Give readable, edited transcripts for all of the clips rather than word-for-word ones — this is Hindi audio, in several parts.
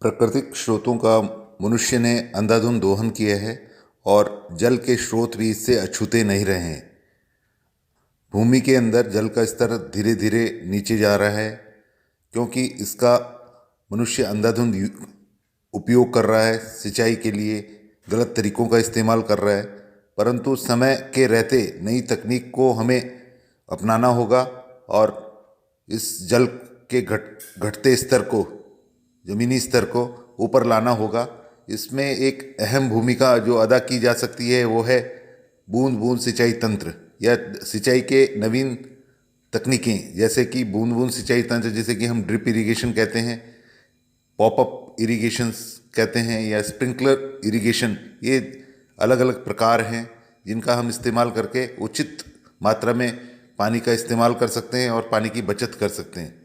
प्राकृतिक स्रोतों का मनुष्य ने अंधाधुंध दोहन किया है और जल के स्रोत भी इससे अछूते नहीं रहे हैं। भूमि के अंदर जल का स्तर धीरे धीरे नीचे जा रहा है क्योंकि इसका मनुष्य अंधाधुंध उपयोग कर रहा है, सिंचाई के लिए गलत तरीकों का इस्तेमाल कर रहा है। परंतु समय के रहते नई तकनीक को हमें अपनाना होगा और इस जल के घटते स्तर को, ज़मीनी स्तर को ऊपर लाना होगा। इसमें एक अहम भूमिका जो अदा की जा सकती है वो है बूंद बूंद सिंचाई तंत्र या सिंचाई के नवीन तकनीकें, जैसे कि बूंद बूंद सिंचाई तंत्र, जैसे कि हम ड्रिप इरिगेशन कहते हैं, पॉपअप इरिगेशंस कहते हैं या स्प्रिंकलर इरिगेशन। ये अलग अलग प्रकार हैं जिनका हम इस्तेमाल करके उचित मात्रा में पानी का इस्तेमाल कर सकते हैं और पानी की बचत कर सकते हैं।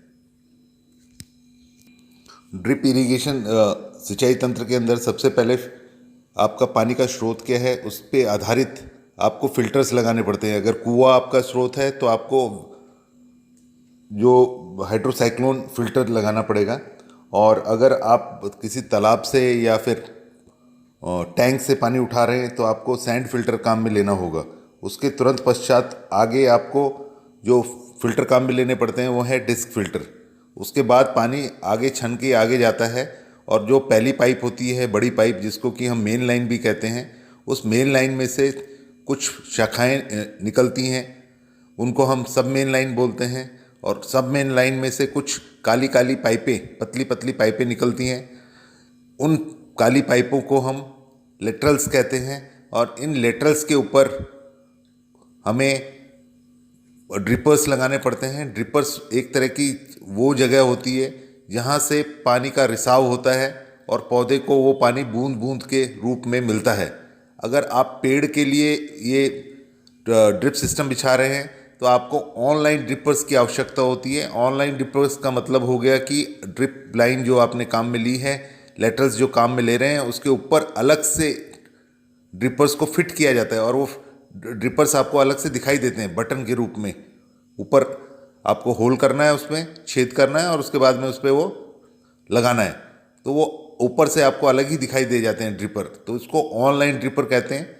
ड्रिप इरिगेशन सिंचाई तंत्र के अंदर सबसे पहले आपका पानी का स्रोत क्या है उस पर आधारित आपको फिल्टर्स लगाने पड़ते हैं। अगर कुआं आपका स्रोत है तो आपको जो हाइड्रोसाइक्लोन फिल्टर लगाना पड़ेगा, और अगर आप किसी तालाब से या फिर टैंक से पानी उठा रहे हैं तो आपको सैंड फिल्टर काम में लेना होगा। उसके तुरंत पश्चात आगे आपको जो फिल्टर काम में लेने पड़ते हैं वो है डिस्क फिल्टर। उसके बाद पानी आगे छन के आगे जाता है और जो पहली पाइप होती है, बड़ी पाइप, जिसको कि हम मेन लाइन भी कहते हैं, उस मेन लाइन में से कुछ शाखाएं निकलती हैं, उनको हम सब मेन लाइन बोलते हैं। और सब मेन लाइन में से कुछ काली काली पाइपें, पतली पतली पाइपें निकलती हैं। उन काली पाइपों को हम लेटरल्स कहते हैं और इन लेटरल्स के ऊपर हमें ड्रिपर्स लगाने पड़ते हैं। ड्रिपर्स एक तरह की वो जगह होती है जहाँ से पानी का रिसाव होता है और पौधे को वो पानी बूंद बूंद के रूप में मिलता है। अगर आप पेड़ के लिए ये ड्रिप सिस्टम बिछा रहे हैं तो आपको ऑनलाइन ड्रिपर्स की आवश्यकता होती है। ऑनलाइन ड्रिपर्स का मतलब हो गया कि ड्रिप लाइन जो आपने काम में ली है, लेटरल्स जो काम में ले रहे हैं, उसके ऊपर अलग से ड्रिपर्स को फिट किया जाता है और वो ड्रिपर्स आपको अलग से दिखाई देते हैं बटन के रूप में। ऊपर आपको होल करना है, उसमें छेद करना है और उसके बाद में उस पर वो लगाना है, तो वो ऊपर से आपको अलग ही दिखाई दे जाते हैं ड्रिपर। तो इसको ऑनलाइन ड्रिपर कहते हैं।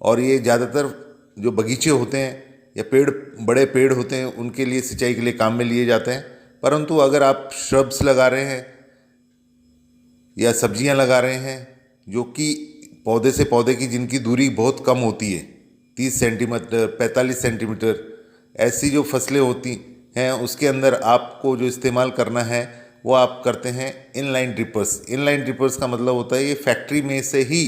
और ये ज़्यादातर जो बगीचे होते हैं या पेड़, बड़े पेड़ होते हैं, उनके लिए सिंचाई के लिए काम में लिए जाते हैं। परंतु अगर आप श्रब्स लगा रहे हैं या सब्जियां लगा रहे हैं जो कि पौधे से पौधे की जिनकी दूरी बहुत कम होती है, 30 सेंटीमीटर, 45 सेंटीमीटर, ऐसी जो फसलें होती हैं, उसके अंदर आपको जो इस्तेमाल करना है वो आप करते हैं इनलाइन ड्रिपर्स। इनलाइन ड्रिपर्स का मतलब होता है ये फैक्ट्री में से ही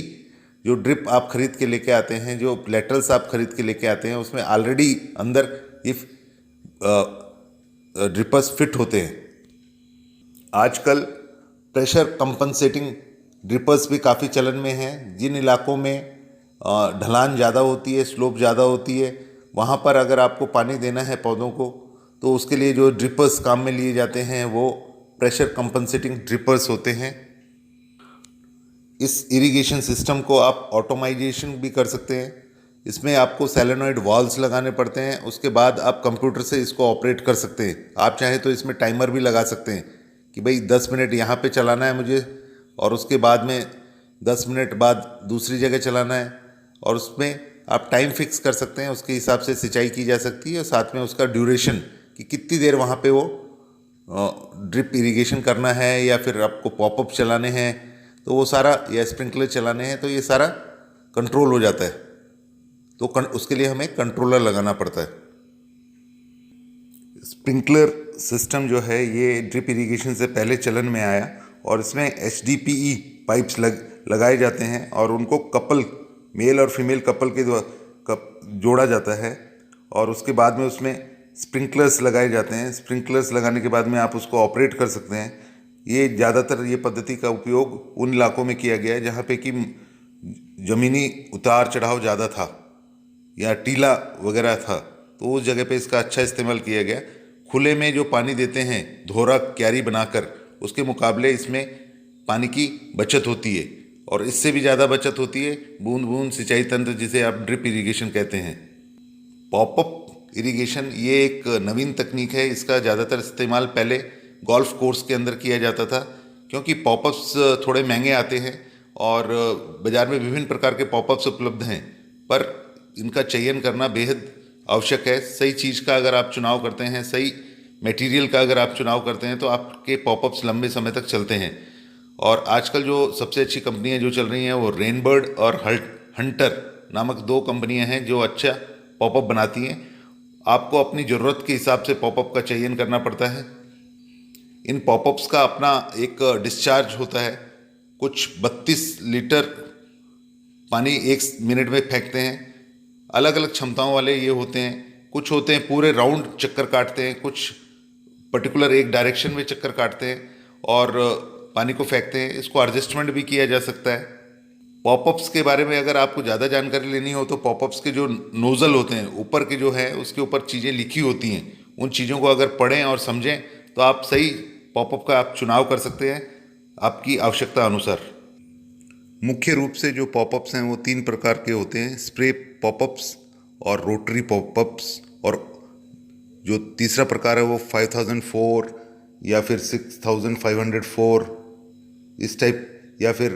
जो ड्रिप आप खरीद के लेके आते हैं, जो लेटरल्स आप खरीद के लेके आते हैं, उसमें ऑलरेडी अंदर ये ड्रिपर्स फिट होते हैं। आजकल प्रेशर कंपनसेटिंग ड्रिपर्स भी काफ़ी चलन में हैं। जिन इलाकों में ढलान ज़्यादा होती है, स्लोप ज़्यादा होती है, वहाँ पर अगर आपको पानी देना है पौधों को, तो उसके लिए जो ड्रिपर्स काम में लिए जाते हैं वो प्रेशर कंपनसेटिंग ड्रिपर्स होते हैं। इस इरिगेशन सिस्टम को आप ऑटोमाइजेशन भी कर सकते हैं। इसमें आपको सोलेनॉइड वाल्व्स लगाने पड़ते हैं, उसके बाद आप कंप्यूटर से इसको ऑपरेट कर सकते हैं। आप चाहे तो इसमें टाइमर भी लगा सकते हैं कि भाई 10 मिनट यहाँ पे चलाना है मुझे और उसके बाद में 10 मिनट बाद दूसरी जगह चलाना है, और उसमें आप टाइम फिक्स कर सकते हैं। उसके हिसाब से सिंचाई की जा सकती है और साथ में उसका ड्यूरेशन कि कितनी देर वहाँ पे वो ड्रिप इरिगेशन करना है या फिर आपको पॉपअप चलाने हैं, तो वो सारा, या स्प्रिंकलर चलाने हैं, तो ये सारा कंट्रोल हो जाता है। तो उसके लिए हमें कंट्रोलर लगाना पड़ता है। स्प्रिंकलर सिस्टम जो है ये ड्रिप इरिगेशन से पहले चलन में आया और इसमें HDPE पाइप्स लगाए जाते हैं और उनको कपल, मेल और फीमेल कपल के द्वारा जोड़ा जाता है और उसके बाद में उसमें स्प्रिंकलर्स लगाए जाते हैं। स्प्रिंकलर्स लगाने के बाद में आप उसको ऑपरेट कर सकते हैं। ये ज़्यादातर ये पद्धति का उपयोग उन इलाकों में किया गया है जहाँ पे कि ज़मीनी उतार चढ़ाव ज़्यादा था या टीला वगैरह था, तो उस जगह पे इसका अच्छा इस्तेमाल किया गया। खुले में जो पानी देते हैं धोरा क्यारी बनाकर, उसके मुकाबले इसमें पानी की बचत होती है और इससे भी ज़्यादा बचत होती है बूंद बूंद सिंचाई तंत्र, जिसे आप ड्रिप इरिगेशन कहते हैं। पॉपअप इरिगेशन ये एक नवीन तकनीक है। इसका ज़्यादातर इस्तेमाल पहले गोल्फ कोर्स के अंदर किया जाता था, क्योंकि पॉपअप्स थोड़े महंगे आते हैं और बाज़ार में विभिन्न प्रकार के पॉपअप्स उपलब्ध हैं, पर इनका चयन करना बेहद आवश्यक है। सही चीज़ का अगर आप चुनाव करते हैं, सही मटेरियल का अगर आप चुनाव करते हैं, तो आपके पॉपअप्स लंबे समय तक चलते हैं। और आजकल जो सबसे अच्छी कंपनियां जो चल रही हैं वो रेनबर्ड और हंटर नामक दो कंपनियां हैं जो अच्छा पॉपअप बनाती हैं। आपको अपनी ज़रूरत के हिसाब से पॉपअप का चयन करना पड़ता है। इन पॉपअप्स का अपना एक डिस्चार्ज होता है। कुछ 32 लीटर पानी 1 मिनट में फेंकते हैं। अलग अलग क्षमताओं वाले ये होते हैं। कुछ होते हैं पूरे राउंड चक्कर काटते हैं, कुछ पर्टिकुलर एक डायरेक्शन में चक्कर काटते हैं और पानी को फेंकते हैं। इसको एडजस्टमेंट भी किया जा सकता है। पॉपअप्स के बारे में अगर आपको ज़्यादा जानकारी लेनी हो तो पॉपअप्स के जो नोज़ल होते हैं ऊपर के जो है उसके ऊपर चीज़ें लिखी होती हैं, उन चीज़ों को अगर पढ़ें और समझें तो आप सही पॉपअप का आप चुनाव कर सकते हैं आपकी आवश्यकता अनुसार। मुख्य रूप से जो पॉपअप्स हैं वो 3 प्रकार के होते हैं, स्प्रे पॉपअप्स और रोटरी पॉपअप्स, और जो तीसरा प्रकार है वो 5004 या फिर 6504 इस टाइप, या फिर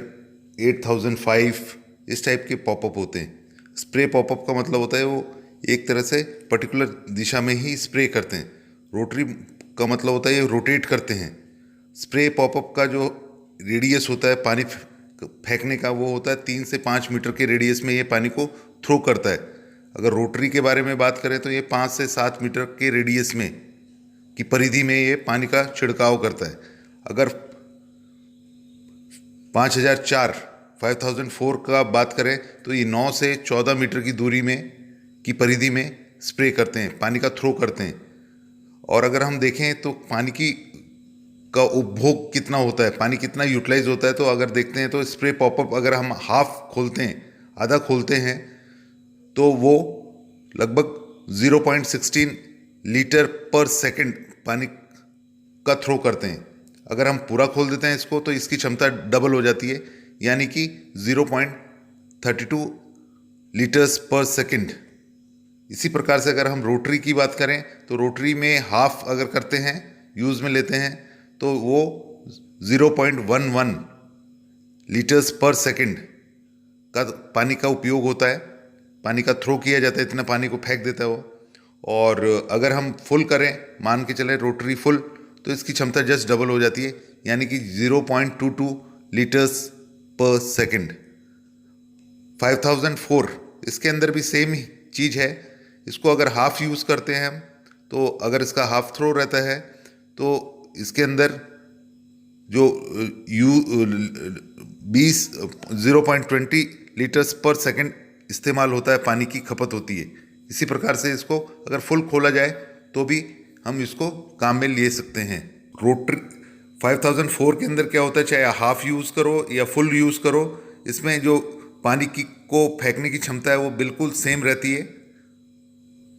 8005 इस टाइप के पॉपअप होते हैं। स्प्रे पॉपअप का मतलब होता है वो एक तरह से पर्टिकुलर दिशा में ही स्प्रे करते हैं। रोटरी का मतलब होता है ये रोटेट करते हैं। स्प्रे पॉपअप का जो रेडियस होता है पानी फेंकने का वो होता है 3 से 5 मीटर के रेडियस में ये पानी को थ्रो करता है। अगर रोटरी के बारे में बात करें तो ये 5 से 7 मीटर के रेडियस में की परिधि में ये पानी का छिड़काव करता है। अगर 5004 का बात करें तो ये 9 से 14 मीटर की दूरी में की परिधि में स्प्रे करते हैं, पानी का थ्रो करते हैं। और अगर हम देखें तो पानी का उपभोग कितना होता है, पानी कितना यूटिलाइज होता है, तो अगर देखते हैं तो स्प्रे पॉपअप अगर हम हाफ खोलते हैं, आधा खोलते हैं, तो वो लगभग 0.16 लीटर पर सेकंड पानी का थ्रो करते हैं। अगर हम पूरा खोल देते हैं इसको तो इसकी क्षमता डबल हो जाती है, यानी कि 0.32 लीटर्स पर सेकंड। इसी प्रकार से अगर हम रोटरी की बात करें तो रोटरी में हाफ अगर करते हैं, यूज़ में लेते हैं, तो वो 0.11 लीटर्स पर सेकंड का पानी का उपयोग होता है। पानी का थ्रो किया जाता है, इतना पानी को फेंक देता है वो। और अगर हम फुल करें, मान के चलें रोटरी फुल, तो इसकी क्षमता जस्ट डबल हो जाती है, यानी कि 0.22 लीटर्स पर सेकंड। 5004 इसके अंदर भी सेम ही चीज़ है। इसको अगर हाफ यूज़ करते हैं हम, तो अगर इसका हाफ थ्रो रहता है तो इसके अंदर जो 0.20 लीटर्स पर सेकंड इस्तेमाल होता है, पानी की खपत होती है। इसी प्रकार से इसको अगर फुल खोला जाए तो भी हम इसको काम में ले सकते हैं। रोटरी 5004 के अंदर क्या होता है, चाहे हाफ यूज़ करो या फुल यूज़ करो, इसमें जो पानी की को फेंकने की क्षमता है वो बिल्कुल सेम रहती है,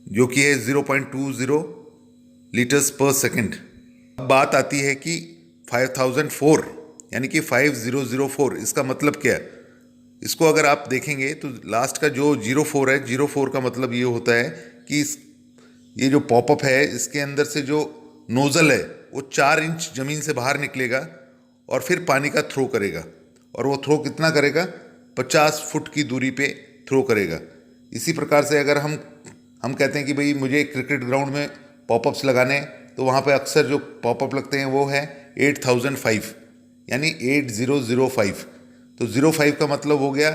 जो कि है 0.20 लीटर्स पर सेकंड। अब बात आती है कि 5004 यानी कि 5004 इसका मतलब क्या है। इसको अगर आप देखेंगे तो लास्ट का जो 04 है, 04 का मतलब ये होता है कि ये जो पॉपअप है इसके अंदर से जो नोज़ल है वो 4 इंच ज़मीन से बाहर निकलेगा और फिर पानी का थ्रो करेगा। और वो थ्रो कितना करेगा, 50 फुट की दूरी पे थ्रो करेगा। इसी प्रकार से अगर हम कहते हैं कि भाई मुझे क्रिकेट ग्राउंड में पॉपअप्स लगाने, तो वहाँ पे अक्सर जो पॉपअप लगते हैं वो है 8005 यानी 8005। तो 05 का मतलब हो गया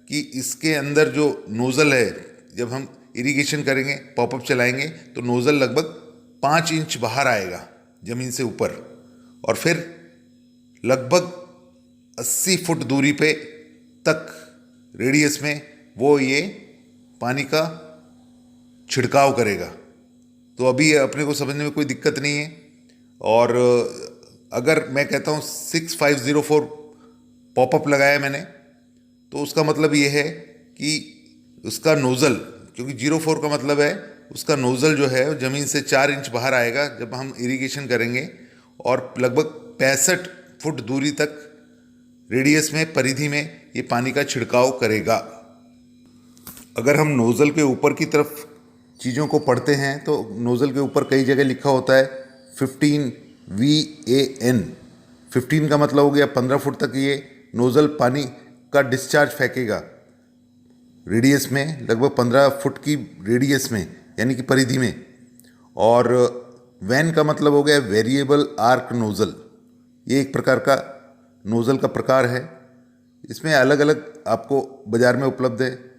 कि इसके अंदर जो नोज़ल है, जब हम इरिगेशन करेंगे, पॉपअप चलाएंगे, तो नोज़ल लगभग 5 इंच बाहर आएगा ज़मीन से ऊपर, और फिर लगभग 80 फुट दूरी पे तक रेडियस में वो ये पानी का छिड़काव करेगा। तो अभी अपने को समझने में कोई दिक्कत नहीं है। और अगर मैं कहता हूँ 6504 पॉपअप लगाया मैंने, तो उसका मतलब ये है कि उसका नोज़ल, क्योंकि 04 का मतलब है उसका नोज़ल जो है ज़मीन से 4 इंच बाहर आएगा जब हम इरिगेशन करेंगे, और लगभग 65 फुट दूरी तक रेडियस में, परिधि में ये पानी का छिड़काव करेगा। अगर हम नोज़ल के ऊपर की तरफ चीज़ों को पढ़ते हैं तो नोज़ल के ऊपर कई जगह लिखा होता है 15 VAN, 15 का मतलब हो गया 15 फुट तक ये नोज़ल पानी का डिस्चार्ज फेंकेगा रेडियस में, लगभग 15 फुट की रेडियस में, यानी कि परिधि में। और वैन का मतलब हो गया वेरिएबल आर्क नोज़ल। ये एक प्रकार का नोज़ल का प्रकार है। इसमें अलग अलग आपको बाज़ार में उपलब्ध है।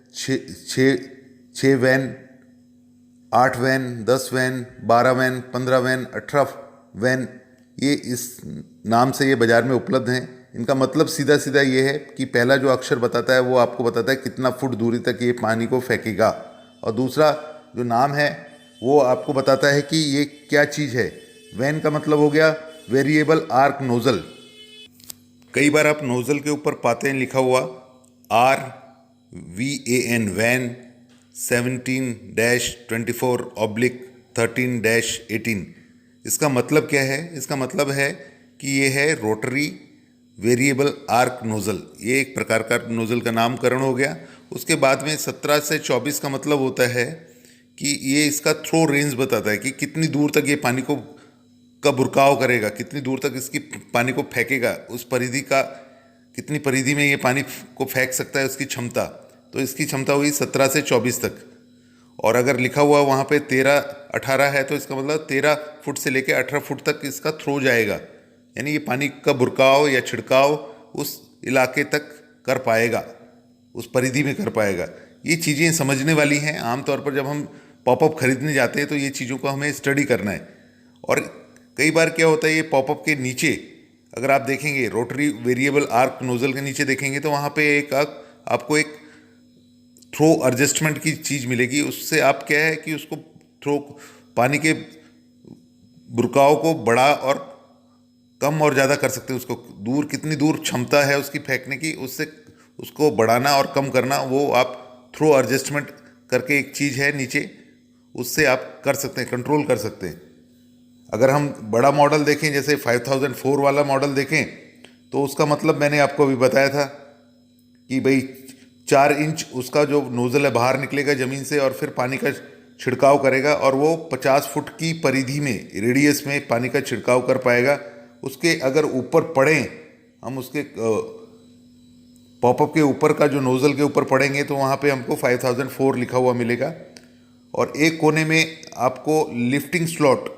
छः van, 8 van, 10 van, 12 van, 15 van, 18 van, ये इस नाम से ये बाज़ार में उपलब्ध हैं। इनका मतलब सीधा सीधा ये है कि पहला जो अक्षर बताता है वो आपको बताता है कितना फुट दूरी तक ये पानी को फेंकेगा, और दूसरा जो नाम है वो आपको बताता है कि ये क्या चीज़ है। वैन का मतलब हो गया वेरिएबल आर्क नोज़ल। कई बार आप नोज़ल के ऊपर पाते हैं लिखा हुआ RVAN, वैन 17-24/13-18। इसका मतलब क्या है? इसका मतलब है कि ये है रोटरी वेरिएबल आर्क नोज़ल। ये एक प्रकार का नोज़ल का नामकरण हो गया। उसके बाद में 17 से 24 का मतलब होता है कि ये इसका थ्रो रेंज बताता है कि कितनी दूर तक ये पानी को का बुरकाव करेगा, कितनी दूर तक इसकी पानी को फेंकेगा, उस परिधि का कितनी परिधि में ये पानी को फेंक सकता है, उसकी क्षमता। तो इसकी क्षमता हुई 17 से 24 तक। और अगर लिखा हुआ वहाँ पे 13-18 है तो इसका मतलब 13 फुट से लेकर 18 फुट तक इसका थ्रो जाएगा, यानी ये पानी का बुरकाव या छिड़काव उस इलाके तक कर पाएगा, उस परिधि में कर पाएगा। ये चीज़ें समझने वाली हैं। आमतौर पर जब हम पॉपअप खरीदने जाते हैं तो ये चीज़ों को हमें स्टडी करना है। और कई बार क्या होता है, ये पॉपअप के नीचे अगर आप देखेंगे, रोटरी वेरिएबल आर्क नोज़ल के नीचे देखेंगे तो वहाँ पे आपको एक थ्रो एडजस्टमेंट की चीज़ मिलेगी। उससे आप क्या है कि उसको थ्रो पानी के बुरकाव को बड़ा और कम और ज़्यादा कर सकते हैं। उसको दूर कितनी दूर क्षमता है उसकी फेंकने की, उससे उसको बढ़ाना और कम करना, वो आप थ्रो एडजस्टमेंट करके एक चीज़ है नीचे, उससे आप कर सकते हैं, कंट्रोल कर सकते हैं। अगर हम बड़ा मॉडल देखें, जैसे 5004 वाला मॉडल देखें, तो उसका मतलब मैंने आपको अभी बताया था कि भाई 4 इंच उसका जो नोज़ल है बाहर निकलेगा ज़मीन से और फिर पानी का छिड़काव करेगा, और वो 50 फुट की परिधि में, रेडियस में पानी का छिड़काव कर पाएगा। उसके अगर ऊपर पड़ें, हम उसके पॉपअप के ऊपर का जो नोज़ल के ऊपर पड़ेंगे तो वहाँ पे हमको 5004 लिखा हुआ मिलेगा। और एक कोने में आपको लिफ्टिंग स्लॉट,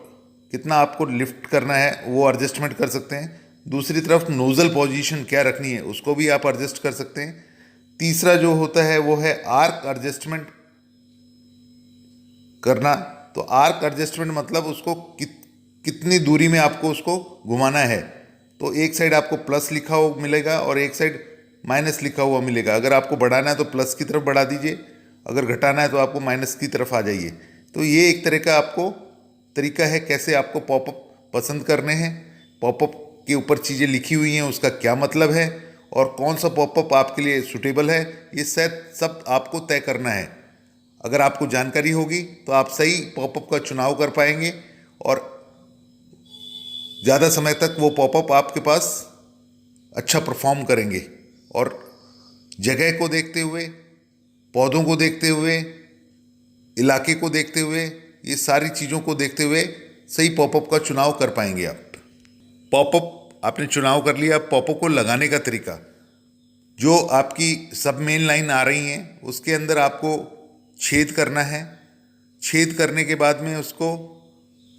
कितना आपको लिफ्ट करना है वो एडजस्टमेंट कर सकते हैं। दूसरी तरफ नोज़ल पोजीशन क्या रखनी है उसको भी आप एडजस्ट कर सकते हैं। तीसरा जो होता है वो है आर्क एडजस्टमेंट करना। तो आर्क एडजस्टमेंट मतलब उसको कितनी दूरी में आपको उसको घुमाना है। तो एक साइड आपको प्लस लिखा हुआ मिलेगा और एक साइड माइनस लिखा हुआ मिलेगा। अगर आपको बढ़ाना है तो प्लस की तरफ बढ़ा दीजिए, अगर घटाना है तो आपको माइनस की तरफ आ जाइए। तो ये एक तरह का आपको तरीका है कैसे आपको पॉपअप पसंद करने हैं, पॉपअप के ऊपर चीज़ें लिखी हुई हैं उसका क्या मतलब है, और कौन सा पॉपअप आपके लिए सूटेबल है, ये सब आपको तय करना है। अगर आपको जानकारी होगी तो आप सही पॉपअप का चुनाव कर पाएंगे और ज़्यादा समय तक वो पॉपअप आपके पास अच्छा परफॉर्म करेंगे। और जगह को देखते हुए, पौधों को देखते हुए, इलाके को देखते हुए, ये सारी चीज़ों को देखते हुए सही पॉपअप का चुनाव कर पाएंगे आप। पॉपअप आपने चुनाव कर लिया। पॉपअप को लगाने का तरीका, जो आपकी सब मेन लाइन आ रही हैं उसके अंदर आपको छेद करना है। छेद करने के बाद में उसको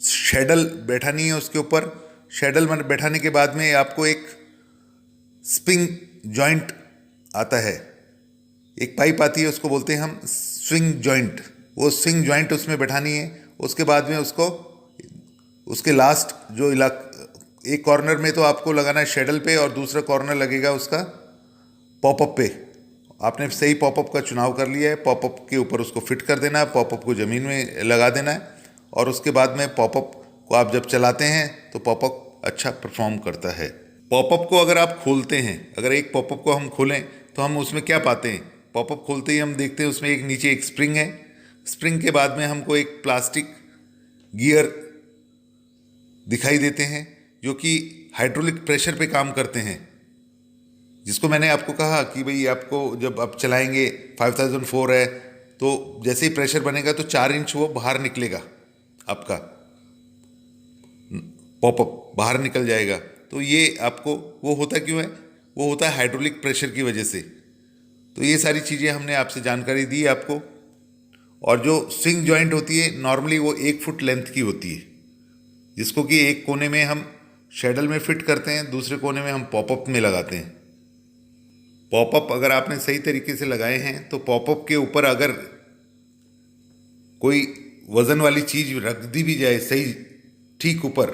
शैडल बैठानी है उसके ऊपर। शैडल बैठाने के बाद में आपको एक स्प्रिंग जॉइंट आता है, एक पाइप आती है, उसको बोलते हैं हम स्विंग जॉइंट। वो स्विंग जॉइंट उसमें बैठानी है। उसके बाद में उसको उसके लास्ट जो एक कॉर्नर में तो आपको लगाना है शैडल पे और दूसरा कॉर्नर लगेगा उसका पॉपअप पे। आपने सही पॉपअप का चुनाव कर लिया है। पॉपअप के ऊपर उसको फिट कर देना है, पॉपअप को ज़मीन में लगा देना है, और उसके बाद में पॉपअप को आप जब चलाते हैं तो पॉपअप अच्छा परफॉर्म करता है। पॉपअप को अगर आप खोलते हैं, अगर एक पॉपअप को हम खोलें तो हम उसमें क्या पाते हैं? पॉपअप खोलते ही हम देखते हैं उसमें एक नीचे एक स्प्रिंग है। स्प्रिंग के बाद में हमको एक प्लास्टिक गियर दिखाई देते हैं जो कि हाइड्रोलिक प्रेशर पे काम करते हैं, जिसको मैंने आपको कहा कि भाई आपको जब आप चलाएंगे 5004 है तो जैसे ही प्रेशर बनेगा तो 4 इंच वो बाहर निकलेगा, आपका पॉपअप बाहर निकल जाएगा। तो ये आपको वो होता क्यों है, वो होता है हाइड्रोलिक प्रेशर की वजह से। तो ये सारी चीज़ें हमने आपसे जानकारी दी आपको। और जो स्विंग जॉइंट होती है नॉर्मली वो 1 फुट लेंथ की होती है, जिसको कि एक कोने में हम शैडल में फिट करते हैं, दूसरे कोने में हम पॉपअप में लगाते हैं। पॉपअप अगर आपने सही तरीके से लगाए हैं तो पॉपअप के ऊपर अगर कोई वजन वाली चीज रख दी भी जाए सही ठीक ऊपर,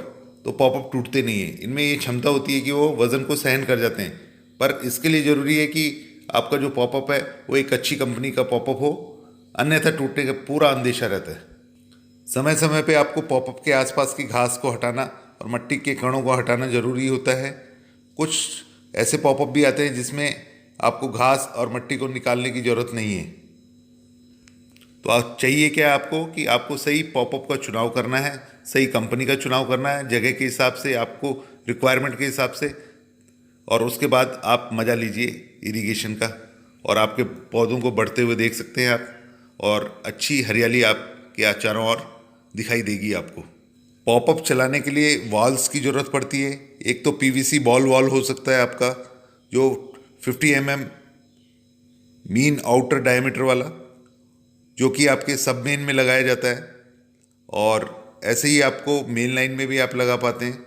तो पॉपअप टूटते नहीं है। इनमें ये क्षमता होती है कि वो वजन को सहन कर जाते हैं। पर इसके लिए ज़रूरी है कि आपका जो पॉपअप है वो एक अच्छी कंपनी का पॉपअप हो, अन्यथा टूटने का पूरा अंदेशा रहता है। समय समय पे आपको पॉपअप के आसपास की घास को हटाना और मिट्टी के कणों को हटाना ज़रूरी होता है। कुछ ऐसे पॉपअप भी आते हैं जिसमें आपको घास और मिट्टी को निकालने की ज़रूरत नहीं है। तो आप चाहिए क्या आपको कि आपको सही पॉपअप का चुनाव करना है, सही कंपनी का चुनाव करना है, जगह के हिसाब से, आपको रिक्वायरमेंट के हिसाब से, और उसके बाद आप मज़ा लीजिए इरिगेशन का, और आपके पौधों को बढ़ते हुए देख सकते हैं आप, और अच्छी हरियाली आपके चारों ओर दिखाई देगी आपको। पॉपअप चलाने के लिए वॉल्स की ज़रूरत पड़ती है। एक तो पीवीसी बॉल वॉल हो सकता है आपका, जो 50 mm मीन आउटर डायमीटर वाला, जो कि आपके सब मेन में लगाया जाता है, और ऐसे ही आपको मेन लाइन में भी आप लगा पाते हैं।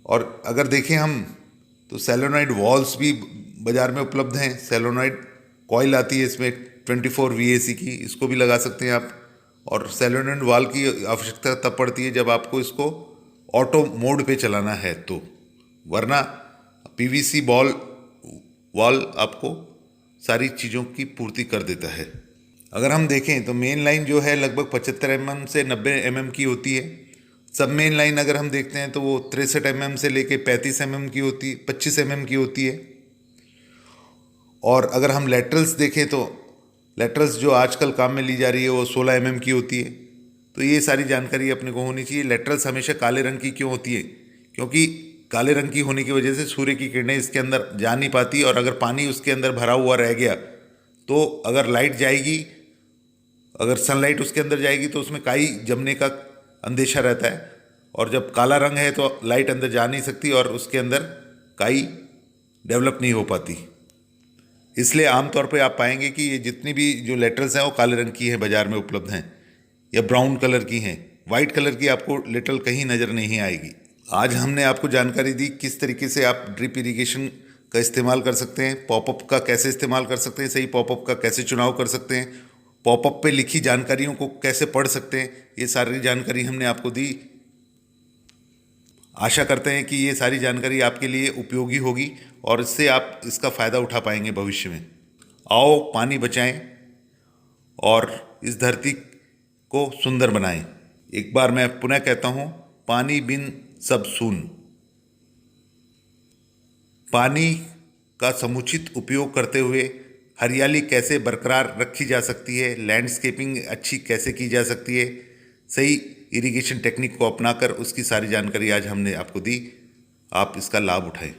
और अगर देखें हम तो सेलोनाइड वॉल्स भी बाज़ार में उपलब्ध हैं। सेलोनाइड कॉइल आती है इसमें 24 VAC की, इसको भी लगा सकते हैं आप। और सेलोनाइड वॉल की आवश्यकता तब पड़ती है जब आपको इसको ऑटो मोड पे चलाना है तो, वरना पीवीसी बॉल वॉल आपको सारी चीज़ों की पूर्ति कर देता है। अगर हम देखें तो मेन लाइन जो है लगभग 75 mm से 90 mm की होती है। सब मेन लाइन अगर हम देखते हैं तो वो 63 mm से लेके 35 mm की होती है, 25 mm की होती है। और अगर हम लेटरल्स देखें तो लेटरल्स जो आजकल काम में ली जा रही है वो 16 mm की होती है। तो ये सारी जानकारी अपने को होनी चाहिए। लेटरल्स हमेशा काले रंग की क्यों होती है? क्योंकि काले रंग की होने की वजह से सूर्य की किरणें इसके अंदर जा नहीं पाती, और अगर पानी उसके अंदर भरा हुआ रह गया तो अगर लाइट जाएगी, अगर सनलाइट उसके अंदर जाएगी तो उसमें काई जमने का अंदेशा रहता है। और जब काला रंग है तो लाइट अंदर जा नहीं सकती और उसके अंदर काई डेवलप नहीं हो पाती। इसलिए आमतौर पे आप पाएंगे कि ये जितनी भी जो लेटरल्स हैं वो काले रंग की हैं, बाज़ार में उपलब्ध हैं, या ब्राउन कलर की हैं। वाइट कलर की आपको लेटरल कहीं नज़र नहीं आएगी। आज हमने आपको जानकारी दी किस तरीके से आप ड्रिप इरिगेशन का इस्तेमाल कर सकते हैं, पॉपअप का कैसे इस्तेमाल कर सकते हैं, सही पॉपअप का कैसे चुनाव कर सकते हैं, पॉपअप पे लिखी जानकारियों को कैसे पढ़ सकते हैं। ये सारी जानकारी हमने आपको दी। आशा करते हैं कि ये सारी जानकारी आपके लिए उपयोगी होगी और इससे आप इसका फ़ायदा उठा पाएंगे भविष्य में। आओ पानी बचाएं और इस धरती को सुंदर बनाएं। एक बार मैं पुनः कहता हूँ, पानी बिन सब सून। पानी का समुचित उपयोग करते हुए हरियाली कैसे बरकरार रखी जा सकती है, लैंडस्केपिंग अच्छी कैसे की जा सकती है, सही इरिगेशन टेक्निक को अपनाकर उसकी सारी जानकारी आज हमने आपको दी। आप इसका लाभ उठाएं।